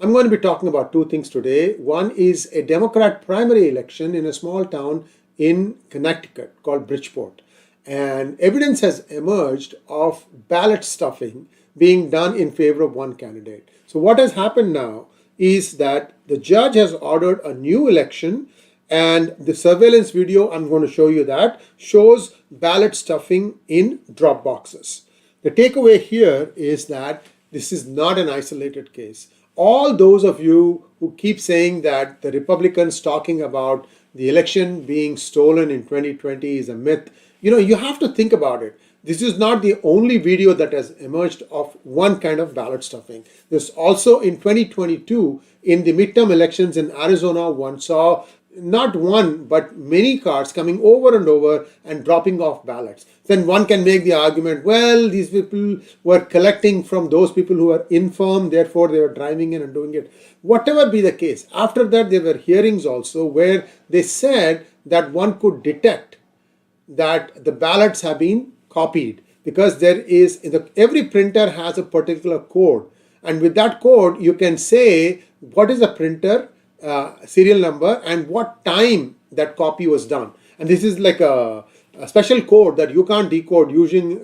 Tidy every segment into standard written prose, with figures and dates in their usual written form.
I'm going to be talking about two things today. One is a Democrat primary election in a small town in Connecticut called Bridgeport. And evidence has emerged of ballot stuffing being done in favor of one candidate. So what has happened now is that the judge has ordered a new election, and the surveillance video, I'm going to show you that, shows ballot stuffing in drop boxes. The takeaway here is that this is not an isolated case. All those of you who keep saying that the Republicans talking about the election being stolen in 2020 is a myth, you have to think about it. This is not the only video that has emerged of one kind of ballot stuffing. There's also in 2022, in the midterm elections in Arizona, one saw not one, but many cars coming over and over and dropping off ballots. Then one can make the argument, well, these people were collecting from those people who were infirm, therefore they were driving in and doing it. Whatever be the case, after that there were hearings also where they said that one could detect that the ballots have been copied, because there is, every printer has a particular code. And with that code, you can say what is the printer serial number and what time that copy was done. And this is like a special code that you can't decode using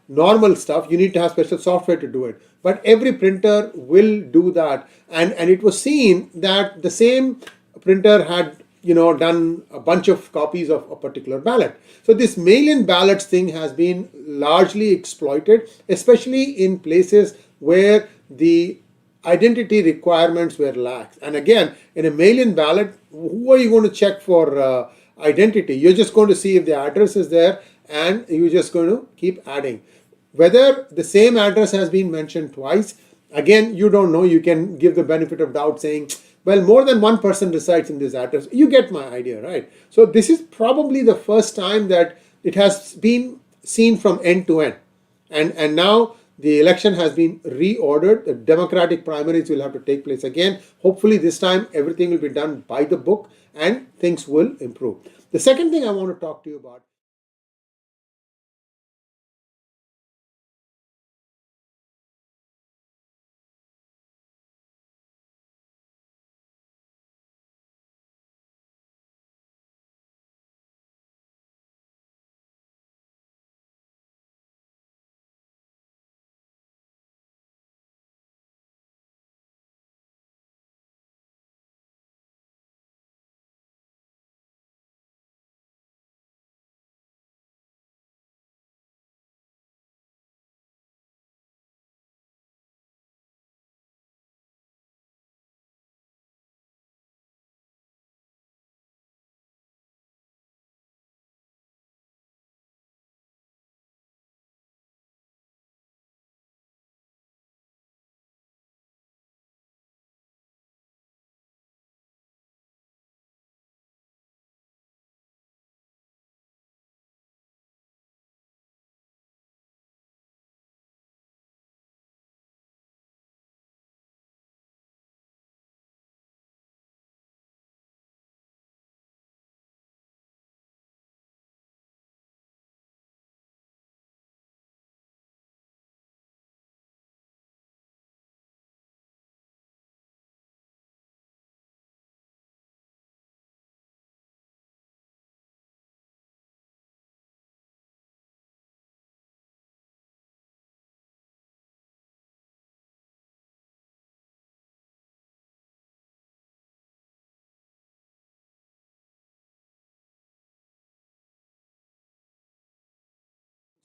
normal stuff. You need to have special software to do it. But every printer will do that. And it was seen that the same printer had done a bunch of copies of a particular ballot. So this mail-in ballots thing has been largely exploited, especially in places where the identity requirements were lax. And again, in a mail-in ballot, who are you going to check for identity? You're just going to see if the address is there, and you're just going to keep adding. Whether the same address has been mentioned twice, again, you don't know. You can give the benefit of doubt saying, well, more than one person resides in this address. You get my idea, right? So this is probably the first time that it has been seen from end to end. And now the election has been reordered. The Democratic primaries will have to take place again. Hopefully this time everything will be done by the book and things will improve. The second thing I want to talk to you about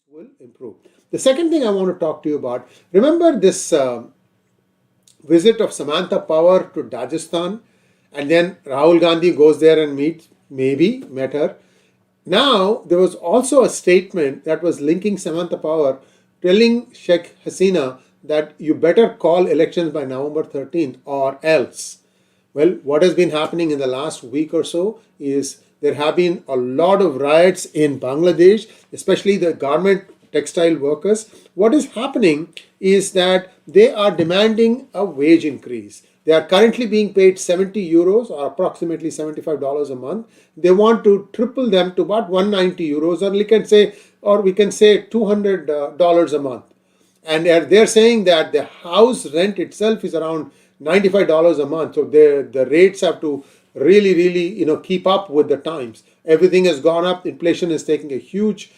will improve. The second thing I want to talk to you about, remember this visit of Samantha Power to Rajasthan, and then Rahul Gandhi goes there and met her. Now, there was also a statement that was linking Samantha Power, telling Sheikh Hasina that you better call elections by November 13th or else. Well, what has been happening in the last week or so is there have been a lot of riots in Bangladesh, especially the garment textile workers. What is happening is that they are demanding a wage increase. They are currently being paid 70 euros or approximately $75 a month. They want to triple them to about 190 euros, or we can say $200 a month. And they're saying that the house rent itself is around $95 a month. So the rates have to really keep up with the times. Everything has gone up. Inflation is taking a huge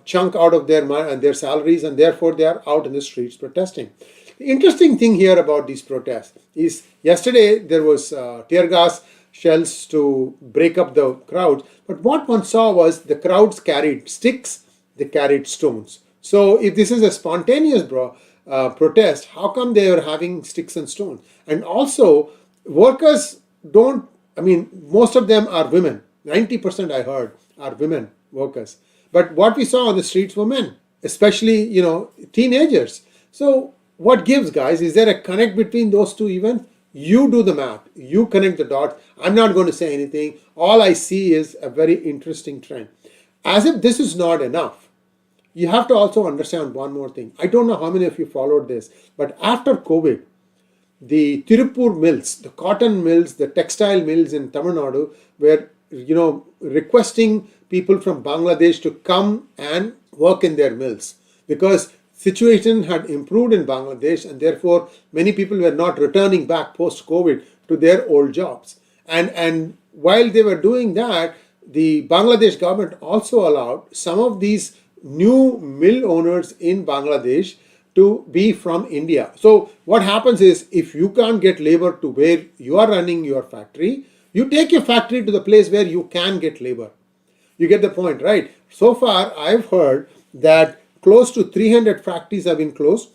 chunk out of their salaries, and therefore they are out in the streets protesting. The interesting thing here about these protests is yesterday there was tear gas shells to break up the crowds, but what one saw was the crowds carried sticks, they carried stones. So if this is a spontaneous protest, how come they are having sticks and stones? And also, workers don't, most of them are women. 90% I heard are women workers. But what we saw on the streets were men, especially, teenagers. So what gives, guys? Is there a connect between those two events? You do the math. You connect the dots. I'm not going to say anything. All I see is a very interesting trend. As if this is not enough, you have to also understand one more thing. I don't know how many of you followed this, but after COVID, the Tirupur mills, the cotton mills, the textile mills in Tamil Nadu were, requesting people from Bangladesh to come and work in their mills because situation had improved in Bangladesh, and therefore many people were not returning back post-COVID to their old jobs. And while they were doing that, the Bangladesh government also allowed some of these new mill owners in Bangladesh to be from India. So what happens is, if you can't get labor to where you are running your factory, you take your factory to the place where you can get labor. You get the point, right? So far, I've heard that close to 300 factories have been closed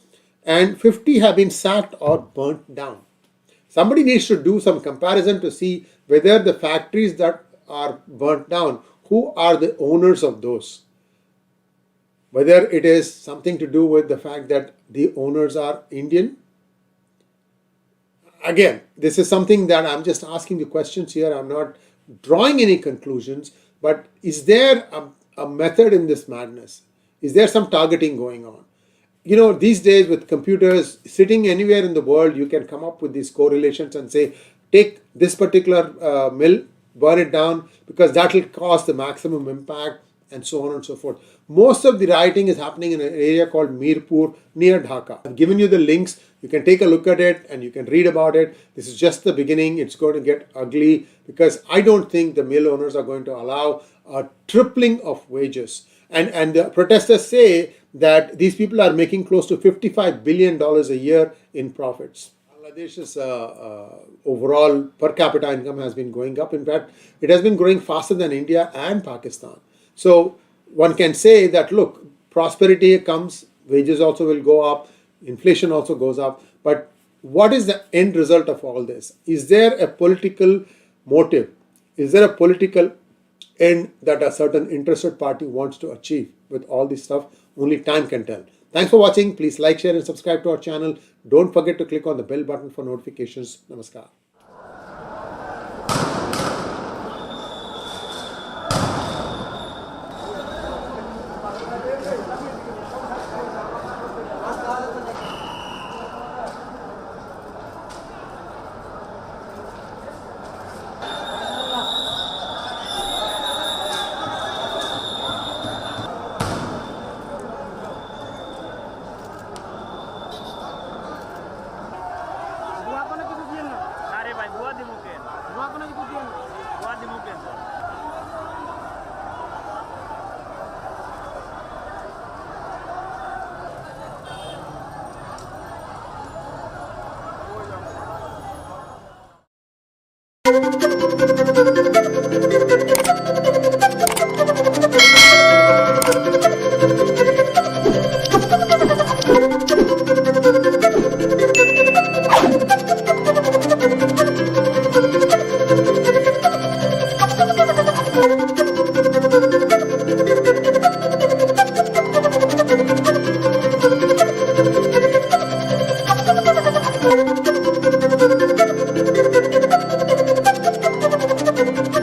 and 50 have been sacked or burnt down. Somebody needs to do some comparison to see whether the factories that are burnt down, who are the owners of those? Whether it is something to do with the fact that the owners are Indian. Again, this is something that I'm just asking the questions here. I'm not drawing any conclusions, but is there a method in this madness? Is there some targeting going on? These days with computers, sitting anywhere in the world, you can come up with these correlations and say, take this particular mill, burn it down, because that will cause the maximum impact, and so on and so forth. Most of the rioting is happening in an area called Mirpur near Dhaka. I've given you the links. You can take a look at it and you can read about it. This is just the beginning. It's going to get ugly because I don't think the mill owners are going to allow a tripling of wages. And the protesters say that these people are making close to $55 billion a year in profits. Bangladesh's overall per capita income has been going up. In fact, it has been growing faster than India and Pakistan. So one can say that, look, prosperity comes, wages also will go up, inflation also goes up. But what is the end result of all this? Is there a political motive? Is there a political end that a certain interested party wants to achieve with all this stuff? Only time can tell. Thanks for watching. Please like, share and subscribe to our channel. Don't forget to click on the bell button for notifications. Namaskar.